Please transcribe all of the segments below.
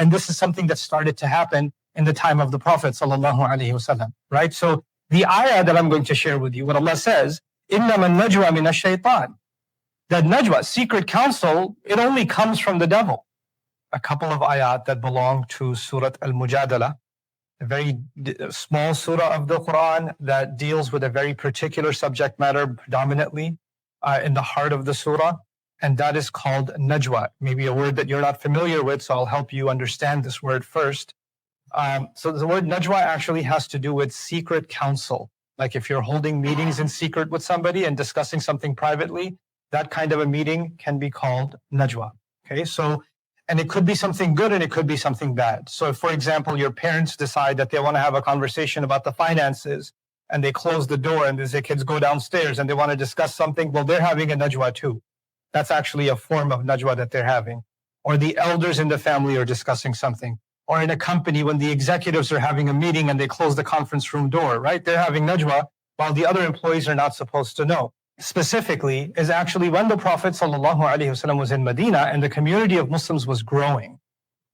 And this is something that started to happen in the time of the Prophet ﷺ, right? So the ayah that I'm going to share with you, what Allah says, إِنَّمَا النَّجْوَى مِنَ الشَّيْطَانِ. That najwa, secret counsel, it only comes from the devil. A couple of ayat that belong to Surah Al-Mujadala, a very small surah of the Quran that deals with a very particular subject matter predominantly in the heart of the surah, and that is called najwa. Maybe a word that you're not familiar with, so I'll help you understand this word first. So the word najwa actually has to do with secret counsel. Like if you're holding meetings in secret with somebody and discussing something privately, that kind of a meeting can be called najwa. Okay, so, and it could be something good and it could be something bad. So if, for example, your parents decide that they want to have a conversation about the finances and they close the door and their kids go downstairs and they want to discuss something, well, they're having a najwa too. That's actually a form of najwa that they're having. Or the elders in the family are discussing something. Or in a company when the executives are having a meeting and they close the conference room door, right? They're having najwa while the other employees are not supposed to know. Specifically is actually when the Prophet ﷺ was in Medina and the community of Muslims was growing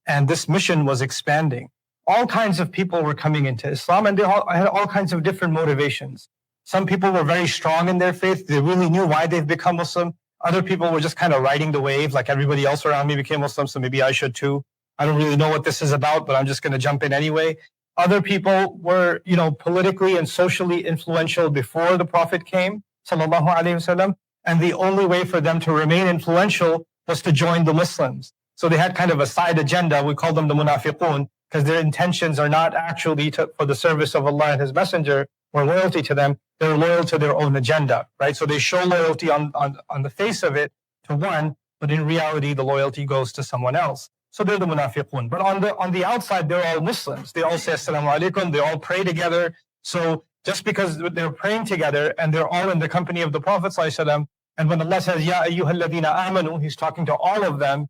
and this mission was expanding. All kinds of people were coming into Islam and they all had all kinds of different motivations. Some people were very strong in their faith. They really knew why they've become Muslim. Other people were just kind of riding the wave, like everybody else around me became Muslim, so maybe I should too. I don't really know what this is about, but I'm just going to jump in anyway. Other people were, politically and socially influential before the Prophet came, sallallahu alaihi wasallam, and the only way for them to remain influential was to join the Muslims. So they had kind of a side agenda. We call them the munafiqun, because their intentions are not actually for the service of Allah and His Messenger or loyalty to them. They're loyal to their own agenda, right? So they show loyalty on the face of it to one, but in reality, the loyalty goes to someone else. So they're the munafiqun. But on the outside, they're all Muslims. They all say assalamu alaikum. They all pray together. So just because they're praying together and they're all in the company of the Prophet ﷺ, and when Allah says, Ya ayyuhalladhina amanu, He's talking to all of them,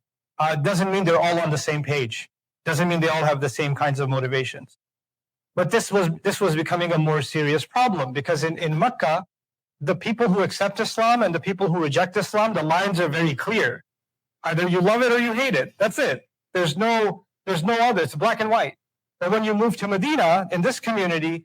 doesn't mean they're all on the same page. Doesn't mean they all have the same kinds of motivations. But this was becoming a more serious problem because in Mecca, the people who accept Islam and the people who reject Islam, the lines are very clear. Either you love it or you hate it. That's it. There's no other. It's black and white. But when you move to Medina, in this community,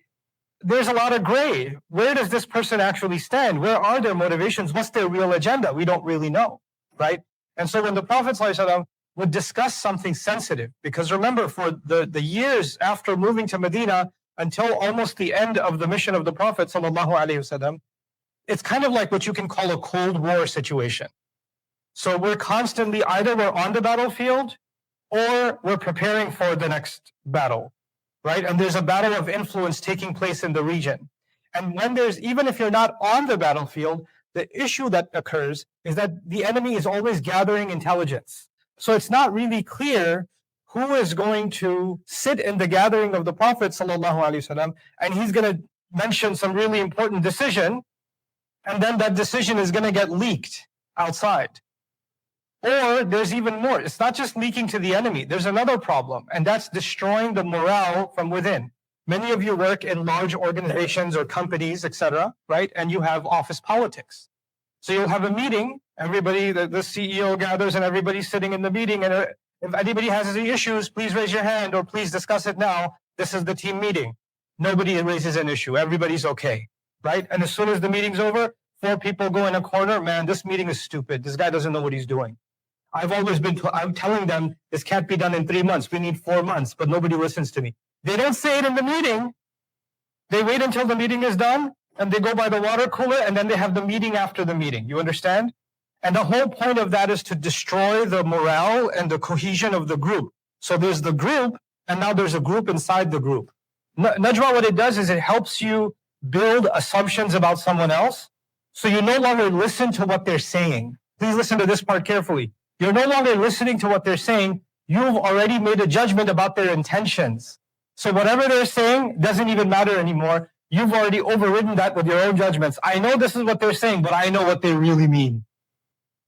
there's a lot of gray. Where does this person actually stand? Where are their motivations? What's their real agenda? We don't really know, right? And so when the Prophet ﷺ would discuss something sensitive, because remember, for the years after moving to Medina until almost the end of the mission of the Prophet ﷺ, it's kind of like what you can call a Cold War situation. So we're constantly, either we're on the battlefield or we're preparing for the next battle, right? And there's a battle of influence taking place in the region. And when even if you're not on the battlefield, the issue that occurs is that the enemy is always gathering intelligence. So it's not really clear who is going to sit in the gathering of the Prophet ﷺ, and he's going to mention some really important decision, and then that decision is going to get leaked outside. Or there's even more. It's not just leaking to the enemy. There's another problem, and that's destroying the morale from within. Many of you work in large organizations or companies, etc., right? And you have office politics. So you'll have a meeting, everybody, the CEO gathers and everybody's sitting in the meeting, and if anybody has any issues, please raise your hand or please discuss it now. This is the team meeting. Nobody raises an issue. Everybody's okay, right? And as soon as the meeting's over, 4 people go in a corner. Man, this meeting is stupid. This guy doesn't know what he's doing. I'm telling them this can't be done in 3 months. We need 4 months, but nobody listens to me. They don't say it in the meeting. They wait until the meeting is done and they go by the water cooler and then they have the meeting after the meeting. You understand? And the whole point of that is to destroy the morale and the cohesion of the group. So there's the group and now there's a group inside the group. Najwa, what it does is it helps you build assumptions about someone else. So you no longer listen to what they're saying. Please listen to this part carefully. You're no longer listening to what they're saying. You've already made a judgment about their intentions. So whatever they're saying doesn't even matter anymore. You've already overridden that with your own judgments. I know this is what they're saying, but I know what they really mean.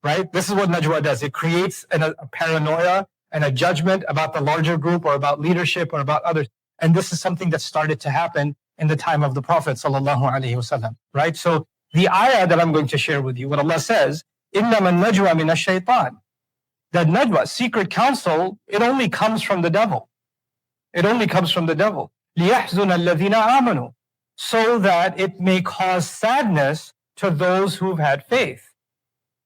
Right? This is what Najwa does. It creates a paranoia and a judgment about the larger group or about leadership or about others. And this is something that started to happen in the time of the Prophet ﷺ. Right? So the ayah that I'm going to share with you, what Allah says, إِنَّمَا النَّجْوَى مِنَ الشَّيْطَانِ. that najwa, secret counsel, it only comes from the devil. It only comes from the devil. لِيَحْزُنَ الَّذِينَ آمَنُوا, so that it may cause sadness to those who've had faith.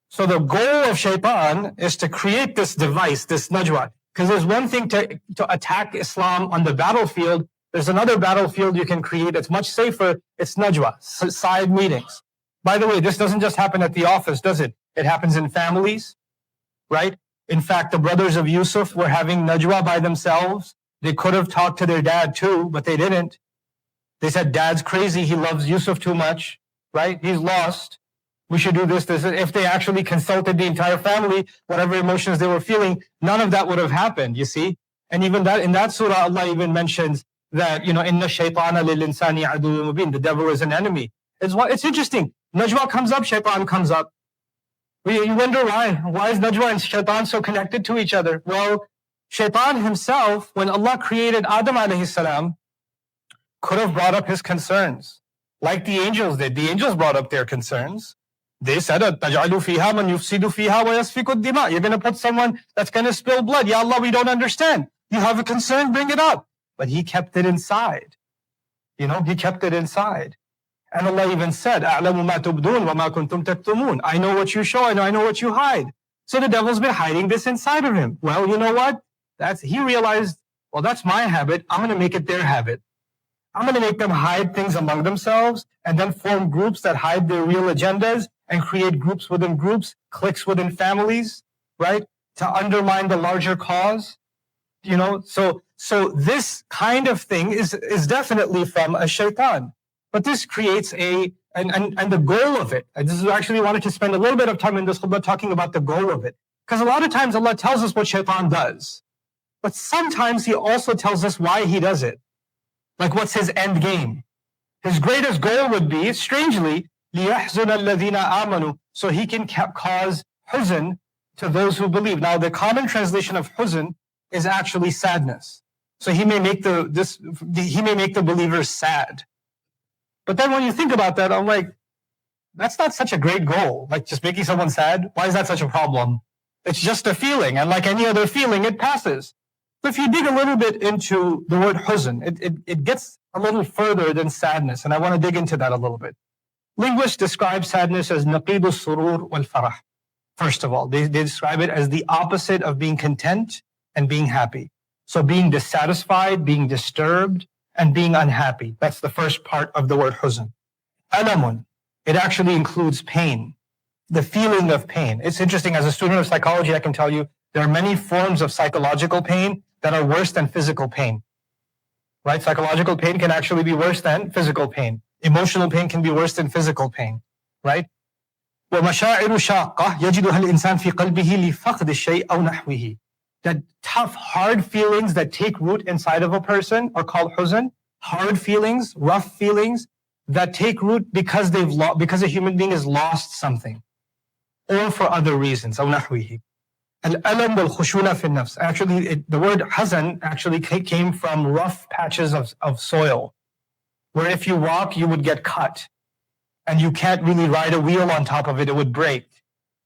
So the goal of Shaitan is to create this device, this najwa. Because there's one thing to attack Islam on the battlefield. There's another battlefield you can create. It's much safer. It's najwa, side meetings. By the way, this doesn't just happen at the office, does it? It happens in families, right? In fact, the brothers of Yusuf were having najwa by themselves. They could have talked to their dad too, but they didn't. They said, Dad's crazy. He loves Yusuf too much, right? He's lost. We should do this. If they actually consulted the entire family, whatever emotions they were feeling, none of that would have happened, you see? And even that, in that surah, Allah even mentions that, inna shaytana lil insani aduwwun mubin, the devil is an enemy. It's interesting. Najwa comes up, shaitan comes up. You wonder why. Why is Najwa and shaitan so connected to each other? Well, shaitan himself, when Allah created Adam alayhi salam, could have brought up his concerns. Like the angels did. The angels brought up their concerns. They said, تَجْعَلُ فِيهَا مَنْ يُفْسِدُ فِيهَا وَيَسْفِكُ الدِّمَاء. You're going to put someone that's going to spill blood. Ya Allah, we don't understand. You have a concern, bring it up. But he kept it inside. He kept it inside. And Allah even said, أَعْلَمُ مَا تُبْدُونَ وَمَا كُنْتُمْ تَكْتُمُونَ. I know what you show, I know what you hide. So the devil's been hiding this inside of him. Well, you know what? He realized, well, that's my habit. I'm going to make it their habit. I'm going to make them hide things among themselves and then form groups that hide their real agendas and create groups within groups, cliques within families, right? To undermine the larger cause. So this kind of thing is definitely from a shaitan. But this creates and the goal of it. And this is actually wanted to spend a little bit of time in this khutbah talking about the goal of it. Because a lot of times Allah tells us what shaitan does. But sometimes he also tells us why he does it. Like what's his end game? His greatest goal would be, strangely, لِيَحْزُنَ الَّذِينَ آمَنُوا, so he can cause huzn to those who believe. Now, the common translation of huzn is actually sadness. So he may make the believers sad. But then when you think about that, I'm like, that's not such a great goal. Like just making someone sad, why is that such a problem? It's just a feeling, and like any other feeling, it passes. So if you dig a little bit into the word huzn, it gets a little further than sadness, and I want to dig into that a little bit. Linguists describe sadness as naqidu surur wal farah. First of all, they describe it as the opposite of being content and being happy. So being dissatisfied, being disturbed, and being unhappy. That's the first part of the word huzn. Alamun, it actually includes pain, the feeling of pain. It's interesting, as a student of psychology, I can tell you there are many forms of psychological pain that are worse than physical pain. Right? Psychological pain can actually be worse than physical pain. Emotional pain can be worse than physical pain. Right? وَمَشَاعِرُ شَاقَّةٍ يَجِدُهَا الْإِنسَانِ فِي قَلْبِهِ لِفَقْدِ الشَّيْءِ أَوْ نَحْوِهِ. That tough, hard feelings that take root inside of a person are called huzn. Hard feelings, rough feelings that take root because a human being has lost something, or for other reasons. أو نحوه. الألم والخشونة في النفس. Actually, the word hazan actually came from rough patches of soil, where if you walk, you would get cut, and you can't really ride a wheel on top of it; it would break.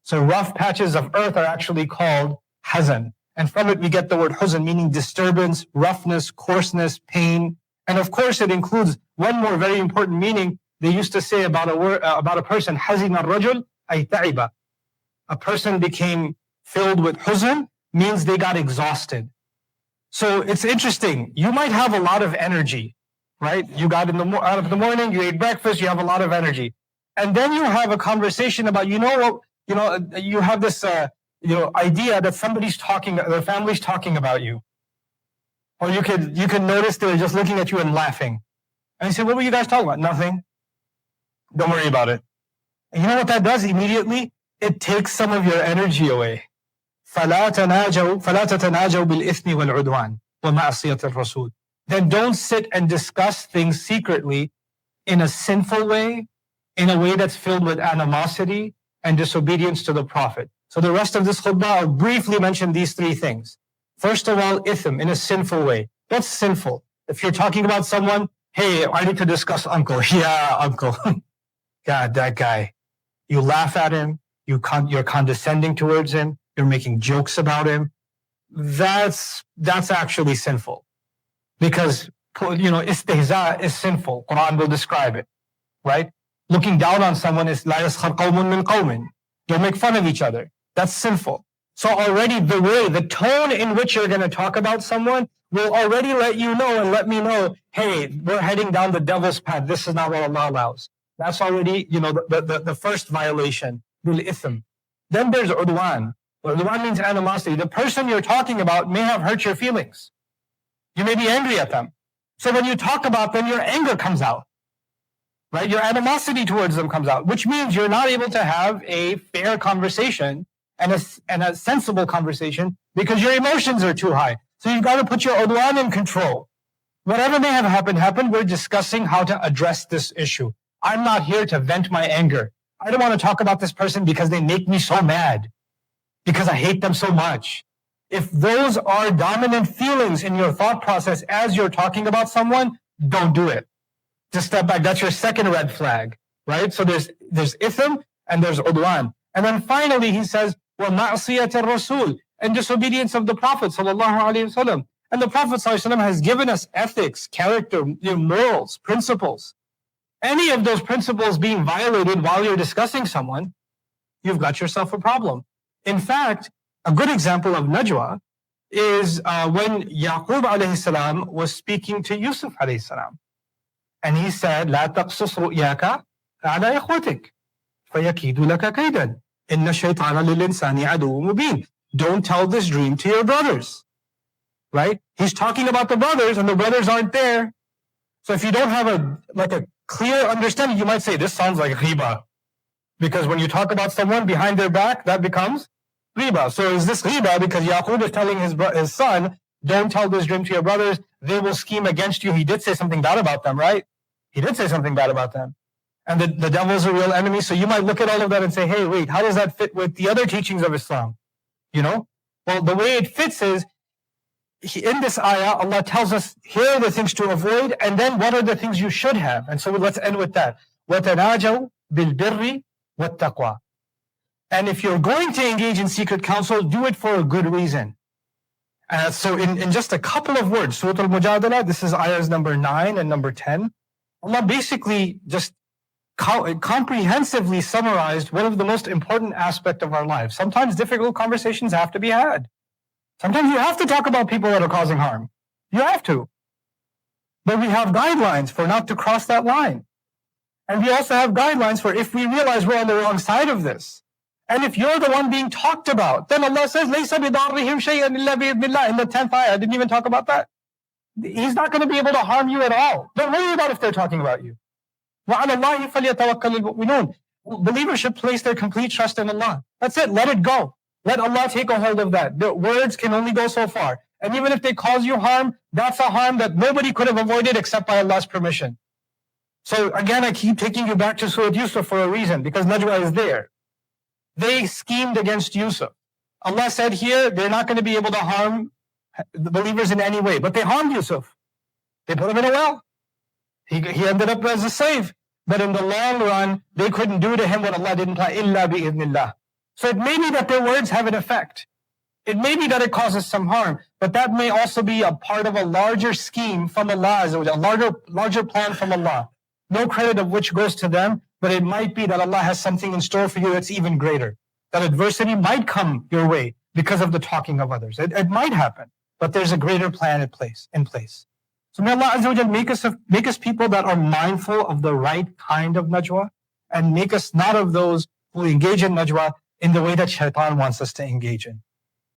So rough patches of earth are actually called hazan. And from it we get the word huzn, meaning disturbance, roughness, coarseness, pain. And of course it includes one more very important meaning. They used to say about a person, hazina ar-rajul ay ta'iba. A person became filled with huzn, means they got exhausted. So it's interesting. You might have a lot of energy, right? You got out of the morning, you ate breakfast, you have a lot of energy. And then you have a conversation about, you have this idea that the family's talking about you. Or you can notice they're just looking at you and laughing. And you say, what were you guys talking about? Nothing. Don't worry about it. And you know what that does immediately? It takes some of your energy away. فَلَا تَتَنَاجَوْا بِالْإِثْمِ وَالْعُدْوَانِ وَمَعْصِيَةِ الرَّسُولِ. Then don't sit and discuss things secretly in a sinful way, in a way that's filled with animosity and disobedience to the Prophet. So the rest of this khutbah, I'll briefly mention these three things. First of all, ithm, in a sinful way. What's sinful? If you're talking about someone, hey, I need to discuss uncle. Yeah, uncle. God, that guy. You laugh at him. You're condescending towards him. you're making jokes about him, that's actually sinful. Because, istihza is sinful. Quran will describe it, right? Looking down on someone is la yaskhar qawmun min qawmin. Don't make fun of each other. That's sinful. So already the tone in which you're going to talk about someone will already let you know and let me know, hey, we're heading down the devil's path. This is not what Allah allows. That's already, the first violation, bil ithm. Then there's udwan. Udwan means animosity. The person you're talking about may have hurt your feelings. You may be angry at them. So when you talk about them, your anger comes out. Right? Your animosity towards them comes out, which means you're not able to have a fair conversation and a sensible conversation because your emotions are too high. So you've got to put your udwan in control. Whatever may have happened. We're discussing how to address this issue. I'm not here to vent my anger. I don't want to talk about this person because they make me so mad, because I hate them so much. If those are dominant feelings in your thought process as you're talking about someone, don't do it. Just step back. That's your second red flag, right? So there's ithm and there's udwan. And then finally he says, وَمَعْصِيَةَ الرَّسُولِ, and disobedience of the Prophet sallallahu alaihi wasallam. And the Prophet sallallahu alaihi wasallam has given us ethics, character, morals, principles. Any of those principles being violated while you're discussing someone, you've got yourself a problem. In fact, a good example of najwa is when Yaqub alayhi salam was speaking to Yusuf alayhi salam. And he said, لا تقصص رؤياك على إخوتك فيكيد لك كيدا إن الشيطان للإنسان عدو مبين. Don't tell this dream to your brothers. Right? He's talking about the brothers and the brothers aren't there. So if you don't have a clear understanding, you might say, this sounds like ghiba. Because when you talk about someone behind their back, that becomes ghiba. So is this ghiba because Yaqub is telling his son, don't tell this dream to your brothers, they will scheme against you. He did say something bad about them, right? He did say something bad about them. And the devil is a real enemy. So you might look at all of that and say, hey, wait, how does that fit with the other teachings of Islam? Well, the way it fits is, in this ayah, Allah tells us, here are the things to avoid, and then what are the things you should have? And so let's end with that. وَتَنَاجَوْا بِالْبِرِّ وَالتَّقْوَى. And if you're going to engage in secret counsel, do it for a good reason. So in just a couple of words, Surah Al-Mujadala, this is ayahs number 9 and number 10, Allah basically just comprehensively summarized one of the most important aspects of our lives. Sometimes difficult conversations have to be had. Sometimes you have to talk about people that are causing harm. You have to. But we have guidelines for not to cross that line. And we also have guidelines for if we realize we're on the wrong side of this. And if you're the one being talked about, then Allah says, لَيْسَ بِضَارِّهِمْ شَيْئًا إِلَّا بِإِذْنِ اللَّهِ. In the 10th ayah, I didn't even talk about that. He's not going to be able to harm you at all. Don't worry about if they're talking about you. وَعَلَى اللَّهِ فَلْيَتَوَكَّلِ الْمُؤْمِنُونَ. Believers should place their complete trust in Allah. That's it. Let it go. Let Allah take a hold of that. The words can only go so far. And even if they cause you harm, that's a harm that nobody could have avoided except by Allah's permission. So again, I keep taking you back to Surah Yusuf for a reason, because najwa is there. They schemed against Yusuf. Allah said here, they're not going to be able to harm the believers in any way. But they harmed Yusuf. They put him in a well. He ended up as a slave. But in the long run, they couldn't do to him what Allah didn't plan. إِلَّا بِإِذْنِ اللَّهِ. So it may be that their words have an effect. It may be that it causes some harm, but that may also be a part of a larger scheme from Allah, a larger plan from Allah. No credit of which goes to them, but it might be that Allah has something in store for you that's even greater. That adversity might come your way because of the talking of others. It might happen, but there's a greater plan in place. So may Allah Azza wa Jal make us people that are mindful of the right kind of najwa, and make us not of those who engage in najwa in the way that Shaitan wants us to engage in.